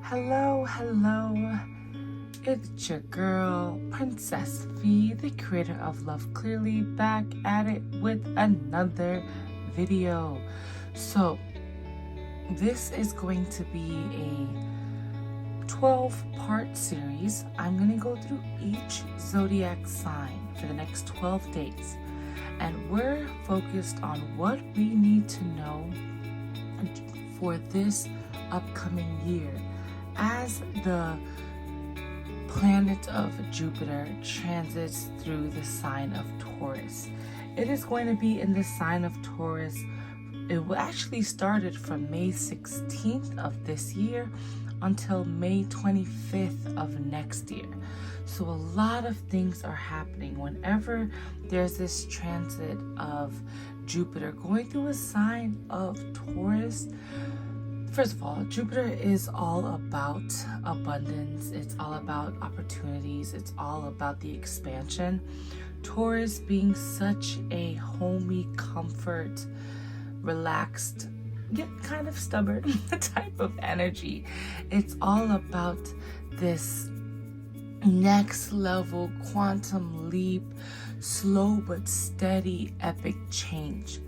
Hello. It's your girl, Princess V, the creator of Love Clearly, back at it with another video. So, this is going to be a 12-part series. I'm going to go through each zodiac sign for the next 12 days. And we're focused on what we need to know for this upcoming year as the planet of Jupiter transits through the sign of Taurus. It is going to be in the sign of Taurus. It actually started from May 16th of this year until May 25th of next year. So a lot of things are happening whenever there's this transit of Jupiter going through a sign of Taurus. First of all, Jupiter is all about abundance. It's all about opportunities. It's all about the expansion. Taurus being such a homey, comfort, relaxed, yet kind of stubborn type of energy. It's all about this next level quantum leap, slow but steady epic change.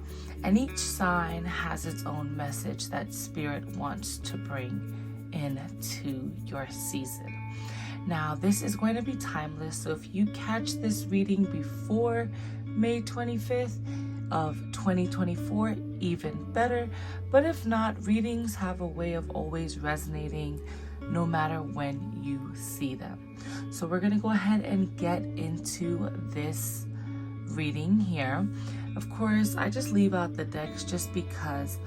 And each sign has its own message that Spirit wants to bring into your season. Now, this is going to be timeless, so if you catch this reading before May 25th of 2024, even better. But if not, readings have a way of always resonating no matter when you see them. So we're going to go ahead and get into this reading here. Of course, I just leave out the decks just because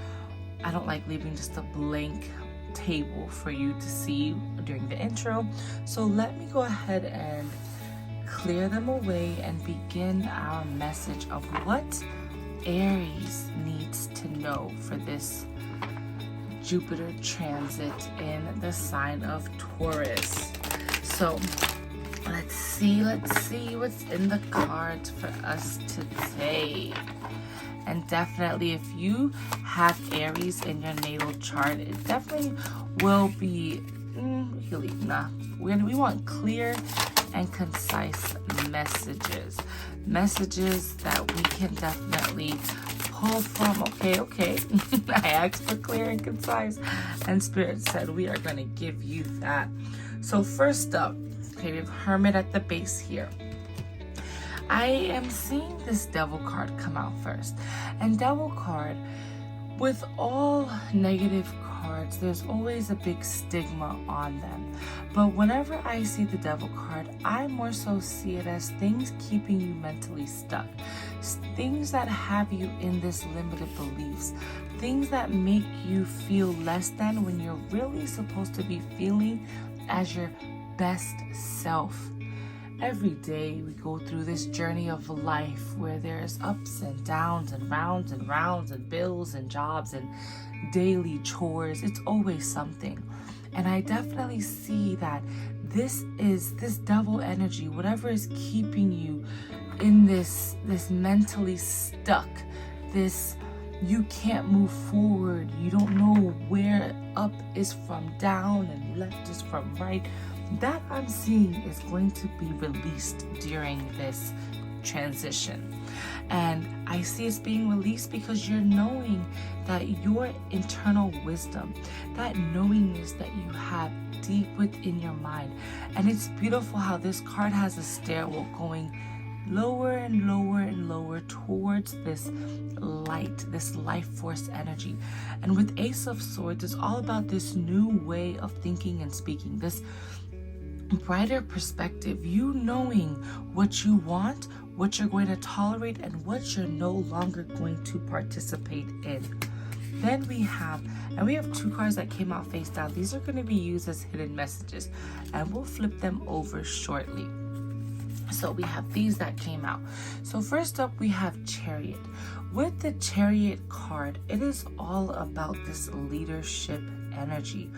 I don't like leaving just a blank table for you to see during the intro. So let me go ahead and clear them away and begin our message of what Aries needs to know for this Jupiter transit in the sign of Taurus. So let's see what's in the cards for us today. And definitely, if you have Aries in your natal chart, it definitely will be we want clear and concise messages that we can definitely pull from. Okay. I asked for clear and concise, and Spirit said we are going to give you that. So first up, okay, we have Hermit at the base here. I am seeing this Devil card come out first. And Devil card, with all negative cards, there's always a big stigma on them. But whenever I see the Devil card, I more so see it as things keeping you mentally stuck. Things that have you in this limited beliefs. Things that make you feel less than when you're really supposed to be feeling as your best self. Every day we go through this journey of life where there's ups and downs and rounds and bills and jobs and daily chores. It's always something. And I definitely see that this Devil energy, whatever is keeping you in this mentally stuck, this you can't move forward, you don't know where up is from down and left is from right, that I'm seeing is going to be released during this transition. And I see it's being released because you're knowing that your internal wisdom, that knowingness that you have deep within your mind. And it's beautiful how this card has a stairwell going lower and lower towards this light, this life force energy. And with Ace of Swords, it's all about this new way of thinking and speaking, this brighter perspective, you knowing what you want, what you're going to tolerate, and what you're no longer going to participate in. Then we have two cards that came out face down. These are going to be used as hidden messages, and we'll flip them over shortly. So we have these that came out. So first up, we have Chariot. With the Chariot card, it is all about this leadership energy.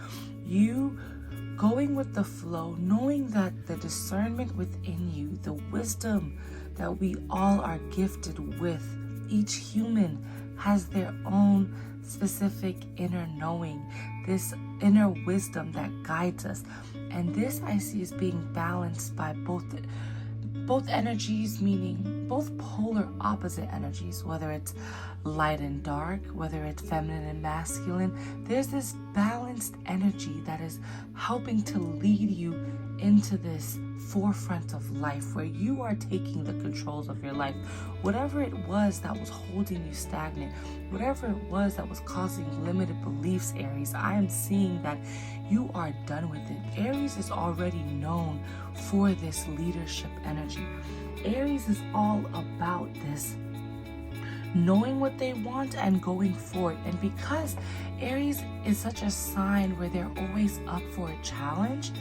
You going with the flow, knowing that the discernment within you, the wisdom that we all are gifted with, each human has their own specific inner knowing, this inner wisdom that guides us. And this I see as being balanced by both energies, meaning both polar opposite energies, whether it's light and dark, whether it's feminine and masculine. There's this balanced energy that is helping to lead you into this forefront of life where you are taking the controls of your life. Whatever it was that was holding you stagnant, whatever it was that was causing limited beliefs, Aries, I am seeing that you are done with it. Aries is already known for this leadership energy. Aries is all about this, knowing what they want and going for it. And because Aries is such a sign where they're always up for a challenge,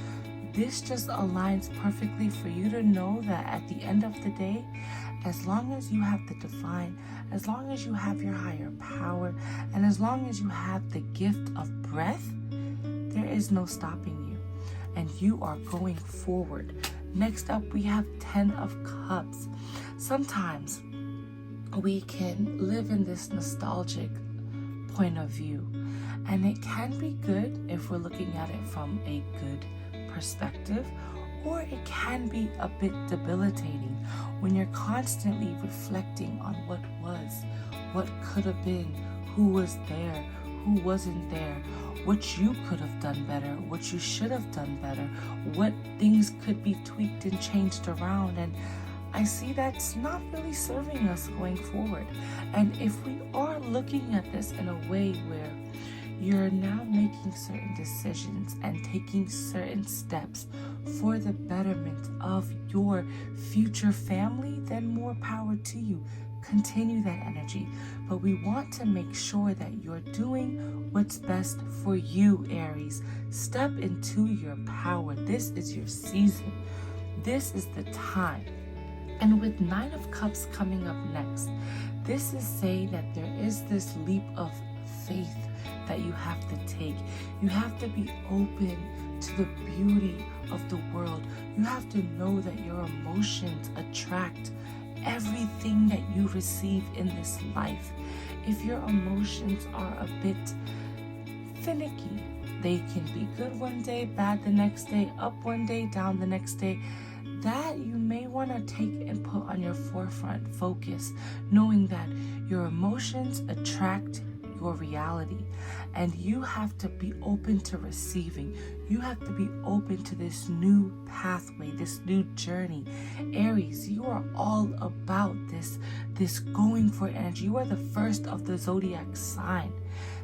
this just aligns perfectly for you to know that at the end of the day, as long as you have the divine, as long as you have your higher power, and as long as you have the gift of breath, there is no stopping you. And you are going forward. Next up, we have 10 of Cups. Sometimes we can live in this nostalgic point of view, and it can be good if we're looking at it from a good perspective, or it can be a bit debilitating when you're constantly reflecting on what was, what could have been, who was there, who wasn't there, what you could have done better, what you should have done better, what things could be tweaked and changed around. And I see that's not really serving us going forward. And if we are looking at this in a way where you're now making certain decisions and taking certain steps for the betterment of your future family, then more power to you. Continue that energy. But we want to make sure that you're doing what's best for you, Aries. Step into your power. This is your season. This is the time. And with 9 of Cups coming up next, this is saying that there is this leap of faith that you have to take. You have to be open to the beauty of the world. You have to know that your emotions attract everything that you receive in this life. If your emotions are a bit finicky, they can be good one day, bad the next day, up one day, down the next day. That you may want to take and put on your forefront focus, knowing that your emotions attract your reality, and you have to be open to receiving. You have to be open to this new pathway, this new journey. Aries, you are all about this going for energy. You are the first of the zodiac sign,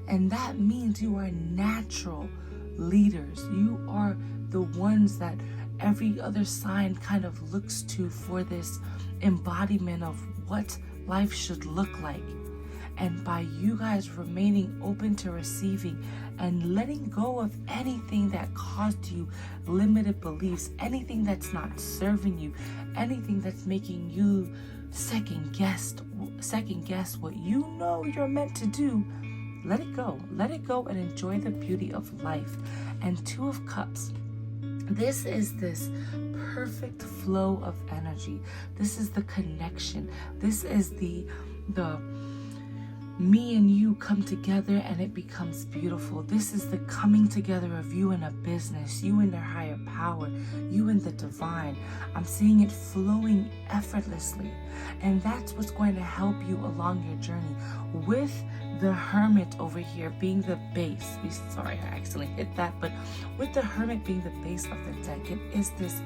and that means you are natural leaders. You are the ones that every other sign kind of looks to for this embodiment of what life should look like. And by you guys remaining open to receiving and letting go of anything that caused you limited beliefs, anything that's not serving you, anything that's making you second guess what you know you're meant to do, let it go. Let it go and enjoy the beauty of life. And 2 of Cups. This is this perfect flow of energy. This is the connection. This is the me and you come together and it becomes beautiful. This is the coming together of you in a business, you in their higher power, you in the divine. I'm seeing it flowing effortlessly. And that's what's going to help you along your journey. With the Hermit over here being the base. Sorry, I accidentally hit that. But with the Hermit being the base of the deck, it is this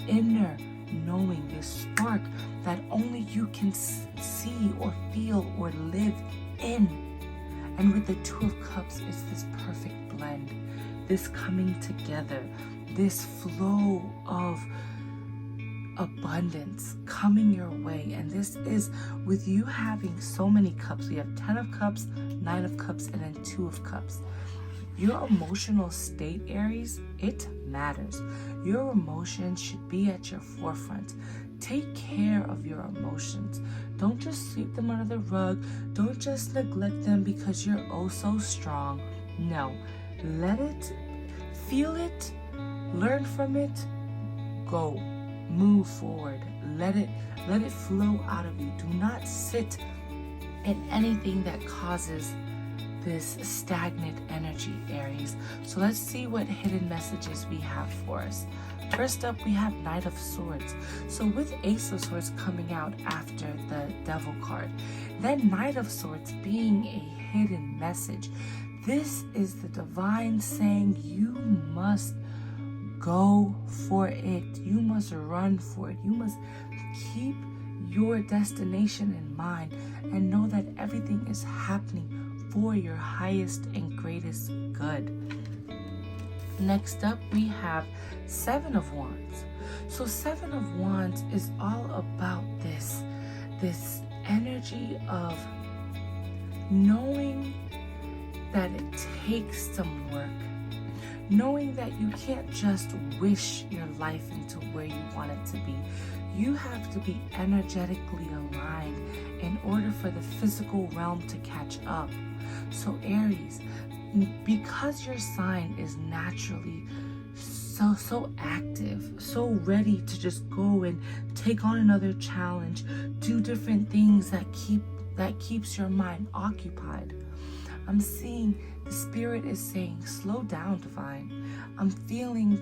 inner knowing, this spark that only you can see or feel or live in. And with the 2 of Cups, it's this perfect blend, this coming together, this flow of abundance coming your way. And this is with you having so many cups. We have 10 of Cups, 9 of Cups, and then 2 of Cups. Your emotional state, Aries, it matters. Your emotions should be at your forefront. Take care of your emotions. Don't just sweep them under the rug. Don't just neglect them because you're oh so strong. No, let it, feel it, learn from it, go, move forward. Let it flow out of you. Do not sit in anything that causes this stagnant energy, Aries. So let's see what hidden messages we have for us. First up, we have Knight of Swords. So with Ace of Swords coming out after the Devil card, then Knight of Swords being a hidden message. This is the divine saying you must go for it. You must run for it. You must keep your destination in mind and know that everything is happening for your highest and greatest good. Next up, we have Seven of Wands. So Seven of Wands is all about this energy of knowing that it takes some work, knowing that you can't just wish your life into where you want it to be. You have to be energetically aligned in order for the physical realm to catch up. So Aries, because your sign is naturally so active, so ready to just go and take on another challenge, do different things that keeps your mind occupied. I'm seeing the Spirit is saying, slow down, Divine. I'm feeling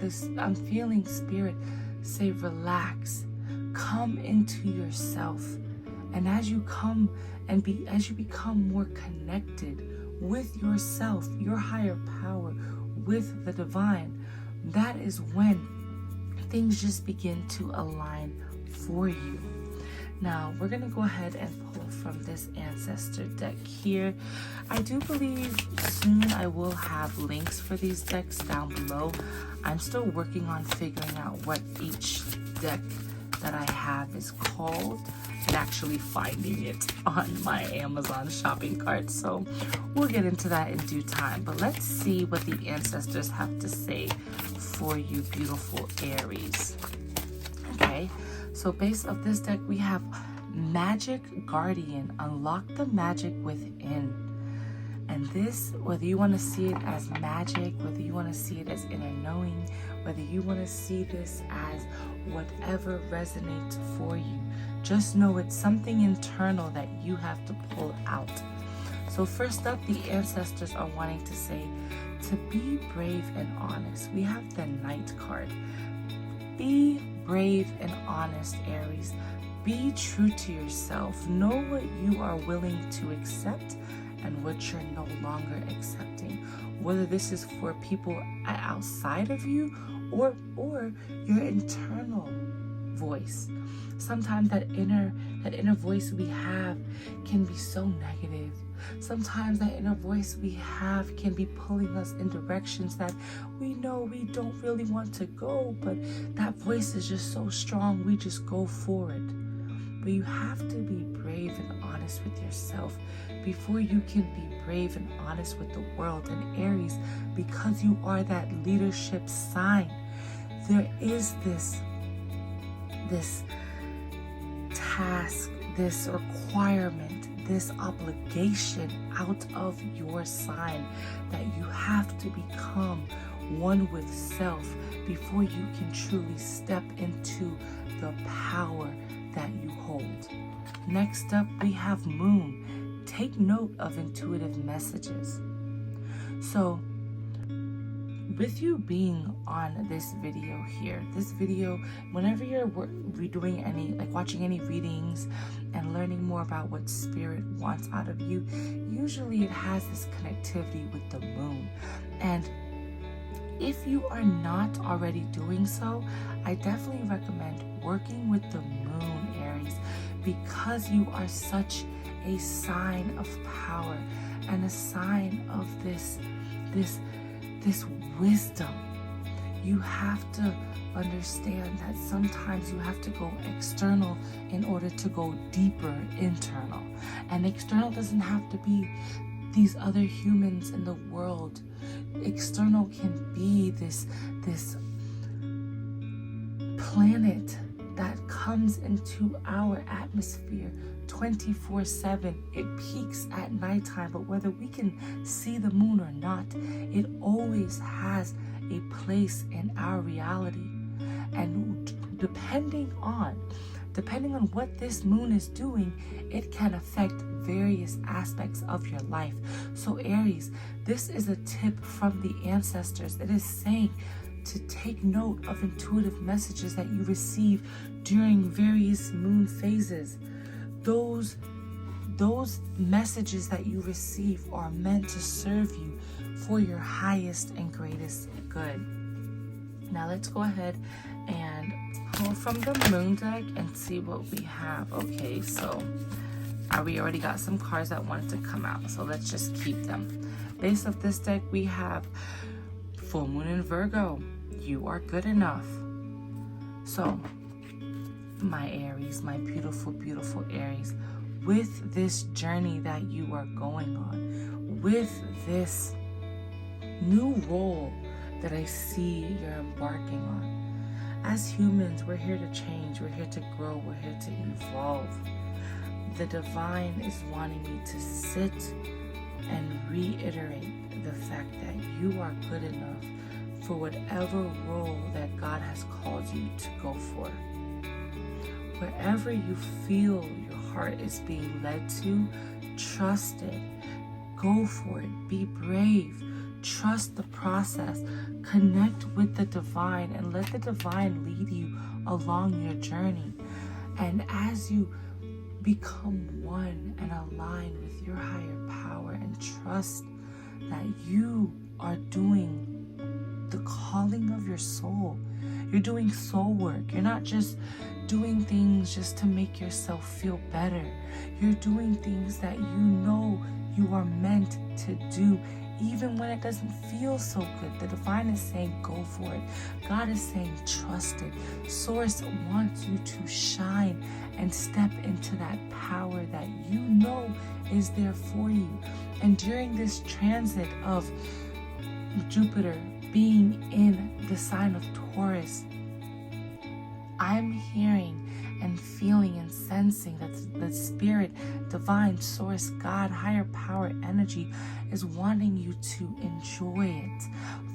Spirit say, relax, come into yourself. And as you become more connected with yourself, your higher power, with the divine, that is when things just begin to align for you. Now, we're going to go ahead and pull from this Ancestor deck here. I do believe soon I will have links for these decks down below. I'm still working on figuring out what each deck that I have is called and actually finding it on my Amazon shopping cart. So we'll get into that in due time. But let's see what the ancestors have to say for you, beautiful Aries. Okay. So base of this deck, we have Magic Guardian. Unlock the magic within. And this, whether you want to see it as magic, whether you want to see it as inner knowing, whether you want to see this as whatever resonates for you, just know it's something internal that you have to pull out. So first up, the ancestors are wanting to say to be brave and honest. We have the Knight card. Be brave and honest, Aries. Be true to yourself. Know what you are willing to accept and what you're no longer accepting. Whether this is for people outside of you or your internal voice. Sometimes that inner voice we have can be so negative. Sometimes that inner voice we have can be pulling us in directions that we know we don't really want to go, but that voice is just so strong, we just go for it. But you have to be brave and honest with yourself before you can be brave and honest with the world. And Aries, because you are that leadership sign, there is this task, this requirement, this obligation out of your sign that you have to become one with self before you can truly step into the power that you hold. Next up, we have Moon. Take note of intuitive messages. So with you being on this video here, whenever you're doing any, watching any readings and learning more about what Spirit wants out of you, usually it has this connectivity with the moon. And if you are not already doing so, I definitely recommend working with the moon, Aries, because you are such a sign of power and a sign of this wisdom. You have to understand that sometimes you have to go external in order to go deeper internal. And external doesn't have to be these other humans in the world. External can be this planet that comes into our atmosphere 24/7. It peaks at nighttime, but whether we can see the moon or not, it always has a place in our reality. And depending on depending on what this moon is doing, it can affect various aspects of your life. So Aries, this is a tip from the ancestors. It is saying to take note of intuitive messages that you receive during various moon phases. Those messages that you receive are meant to serve you for your highest and greatest good. Now let's go ahead and pull from the moon deck and see what we have. Okay, so we already got some cards that wanted to come out, so let's just keep them. Based off this deck, we have full moon in Virgo. You are good enough. So my Aries, my beautiful, beautiful Aries, with this journey that you are going on, with this new role that I see you're embarking on. As humans, we're here to change, we're here to grow, we're here to evolve. The divine is wanting me to sit and reiterate the fact that you are good enough for whatever role that God has called you to go for. Wherever you feel your heart is being led to, trust it. Go for it. Be brave. Trust the process. Connect with the divine and let the divine lead you along your journey. And as you become one and align with your higher power and trust that you are doing the calling of your soul. You're doing soul work. You're not just doing things just to make yourself feel better. You're doing things that you know you are meant to do, even when it doesn't feel so good. The divine is saying, go for it. God is saying, trust it. Source wants you to shine and step into that power that you know is there for you. And during this transit of Jupiter being in the sign of Taurus, I'm hearing and feeling and sensing that the spirit, divine source, God, higher power, energy is wanting you to enjoy it.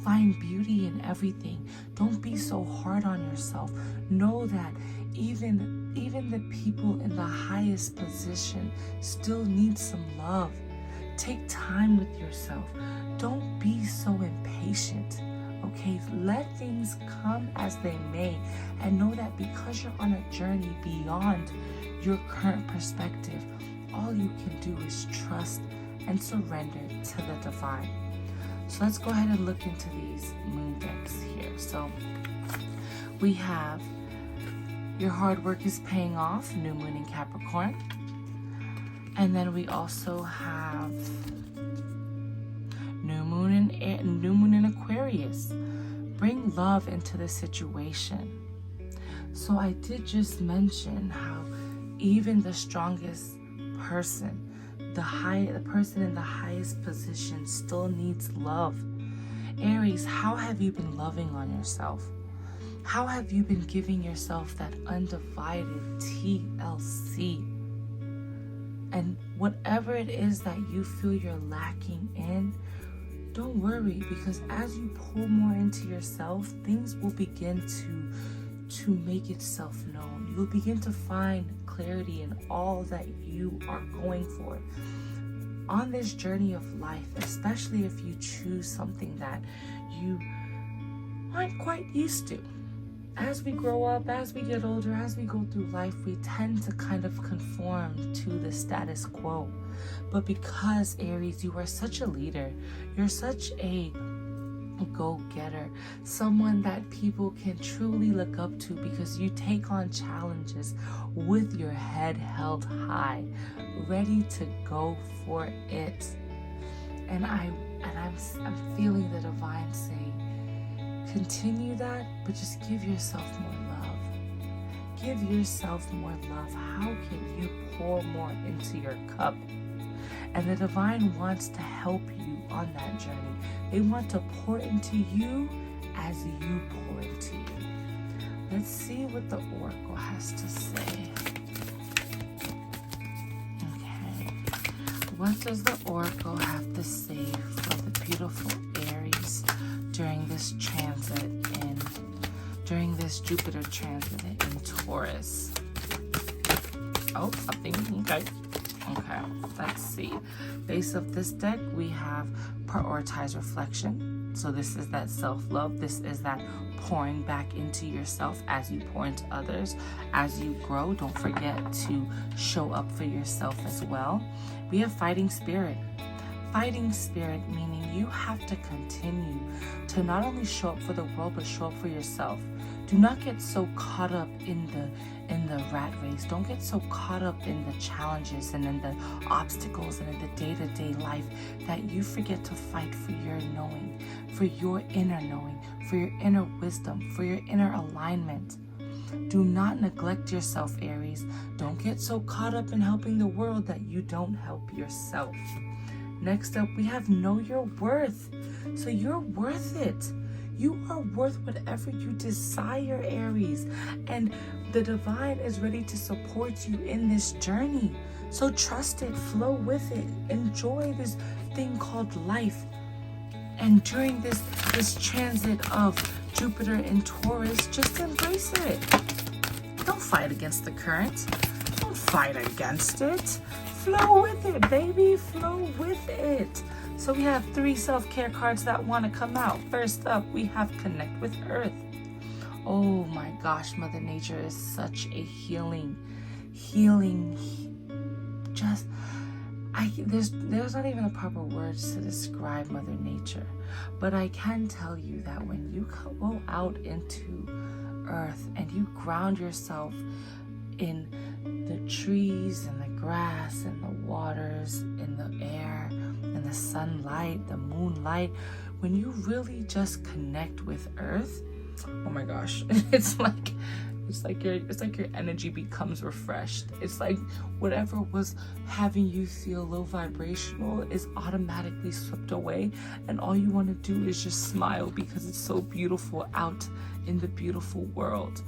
Find beauty in everything. Don't be so hard on yourself. Know that even the people in the highest position still need some love. Take time with yourself. Don't be so impatient. Okay, let things come as they may, and know that because you're on a journey beyond your current perspective, all you can do is trust and surrender to the divine. So let's go ahead and look into these moon decks here. So we have your hard work is paying off, new moon in Capricorn. And then we also have new moon in Aquarius. Bring love into the situation. So I did just mention how even the strongest person, the person in the highest position still needs love. Aries, how have you been loving on yourself? How have you been giving yourself that undivided TLC? And whatever it is that you feel you're lacking in, don't worry, because as you pull more into yourself, things will begin to make itself known. You'll begin to find clarity in all that you are going for. On this journey of life, especially if you choose something that you aren't quite used to. As we grow up, as we get older, as we go through life, we tend to kind of conform to the status quo. But because, Aries, you are such a leader, you're such a go-getter, someone that people can truly look up to because you take on challenges with your head held high, ready to go for it. And I'm feeling the divine saying, continue that, but just give yourself more love. Give yourself more love. How can you pour more into your cup? And the divine wants to help you on that journey. They want to pour into you as you pour into you. Let's see what the Oracle has to say. Okay. What does the Oracle have to say for the beautiful Aries during this transit during this Jupiter transit in Taurus? Oh, something. Okay. Okay. Let's see. Base of this deck, we have prioritize reflection. So this is that self-love. This is that pouring back into yourself as you pour into others. As you grow, don't forget to show up for yourself as well. We have fighting spirit. Fighting spirit, meaning you have to continue to not only show up for the world, but show up for yourself. Do not get so caught up in the rat race. Don't get so caught up in the challenges and in the obstacles and in the day-to-day life that you forget to fight for your knowing, for your inner knowing, for your inner wisdom, for your inner alignment. Do not neglect yourself, Aries. Don't get so caught up in helping the world that you don't help yourself. Next up, we have know your worth. So you're worth it. You are worth whatever you desire, Aries. And the divine is ready to support you in this journey. So trust it, flow with it, enjoy this thing called life. And during this transit of Jupiter in Taurus, just embrace it. Don't fight against the current. Don't fight against it. Flow with it, baby. Flow with it. So we have 3 self-care cards that want to come out. First up, we have Connect with Earth. Oh my gosh, Mother Nature is such a healing. There's not even a proper words to describe Mother Nature. But I can tell you that when you go out into Earth and you ground yourself in the trees and the grass and the waters, in the air, in the sunlight, the moonlight, when you really just connect with Earth, oh my gosh, it's like your energy becomes refreshed. It's like whatever was having you feel low vibrational is automatically swept away, and all you want to do is just smile because it's so beautiful out in the beautiful world.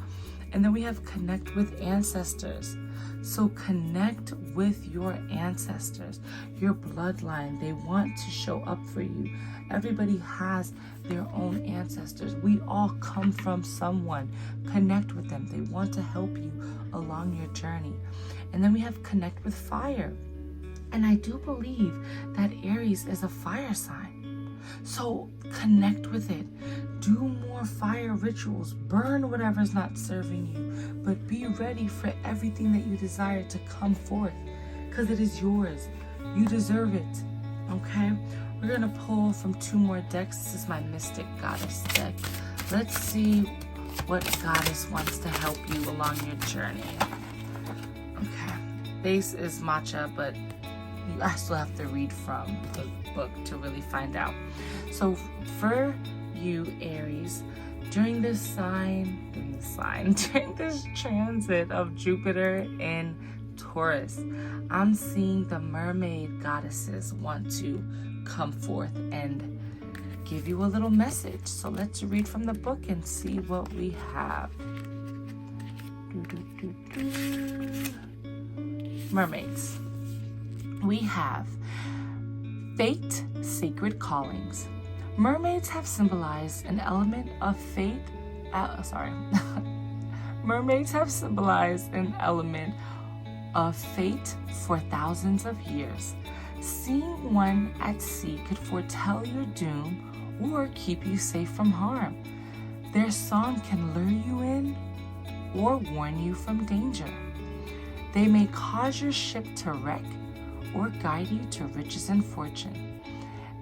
And then we have Connect with Ancestors. So connect with your ancestors, your bloodline. They want to show up for you. Everybody has their own ancestors. We all come from someone. Connect with them. They want to help you along your journey. And then we have Connect with Fire. And I do believe that Aries is a fire sign. So connect with it. Do more fire rituals. Burn whatever's not serving you. But be ready for everything that you desire to come forth. Because it is yours. You deserve it. Okay? We're going to pull from 2 more decks. This is my Mystic Goddess deck. Let's see what Goddess wants to help you along your journey. Okay. Base is matcha, but I still have to read from the book to really find out. So for you, Aries, during this transit of Jupiter in Taurus, I'm seeing the mermaid goddesses want to come forth and give you a little message. So let's read from the book and see what we have. Mermaids. We have fate, sacred callings. Mermaids have symbolized an element of fate. Mermaids have symbolized an element of fate for thousands of years. Seeing one at sea could foretell your doom or keep you safe from harm. Their song can lure you in or warn you from danger. They may cause your ship to wreck or guide you to riches and fortune.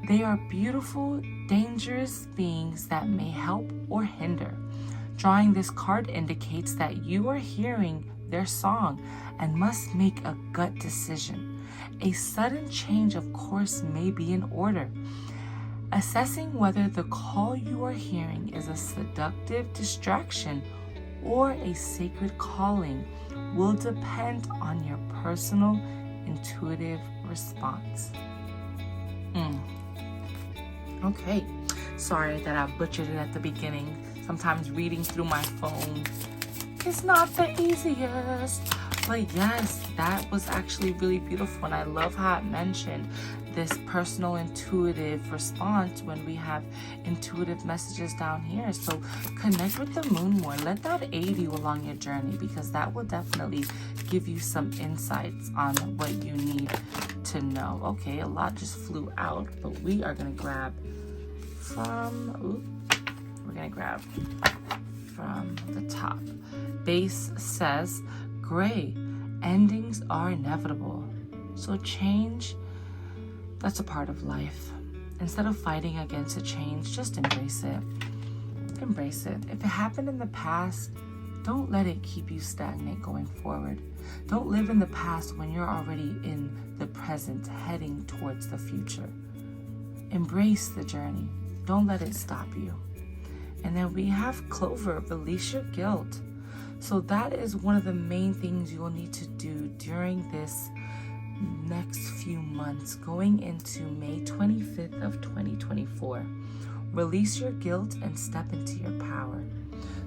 They are beautiful, dangerous beings that may help or hinder. Drawing this card indicates that you are hearing their song and must make a gut decision. A sudden change of course may be in order. Assessing whether the call you are hearing is a seductive distraction or a sacred calling will depend on your personal intuitive response. Okay, sorry that I butchered it at the beginning. Sometimes reading through my phone is not the easiest, But yes, that was actually really beautiful. And I love how it mentioned this personal intuitive response when we have intuitive messages down here. So connect with the moon more. Let that aid you along your journey, because that will definitely give you some insights on what you need to know. Okay, a lot just flew out, but we are going to grab from the top. Base says, gray, endings are inevitable. So change, that's a part of life. Instead of fighting against a change, just embrace it. Embrace it. If it happened in the past, don't let it keep you stagnant going forward. Don't live in the past when you're already in the present, heading towards the future. Embrace the journey. Don't let it stop you. And then we have Clover, release your guilt. So that is one of the main things you will need to do during this next few months, going into May 25th of 2024. Release your guilt and step into your power.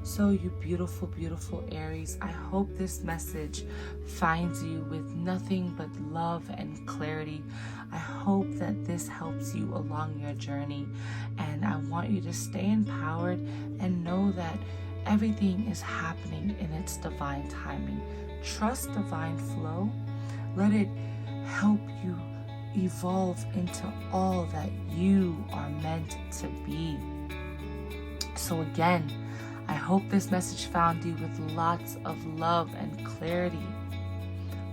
So you beautiful, beautiful Aries, I hope this message finds you with nothing but love and clarity. I hope that this helps you along your journey, and I want you to stay empowered and know that everything is happening in its divine timing. Trust divine flow. Let it help you evolve into all that you are meant to be. So again, I hope this message found you with lots of love and clarity.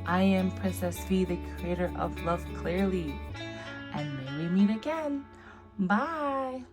I am Princess V, the creator of Love Clearly, and may we meet again. Bye.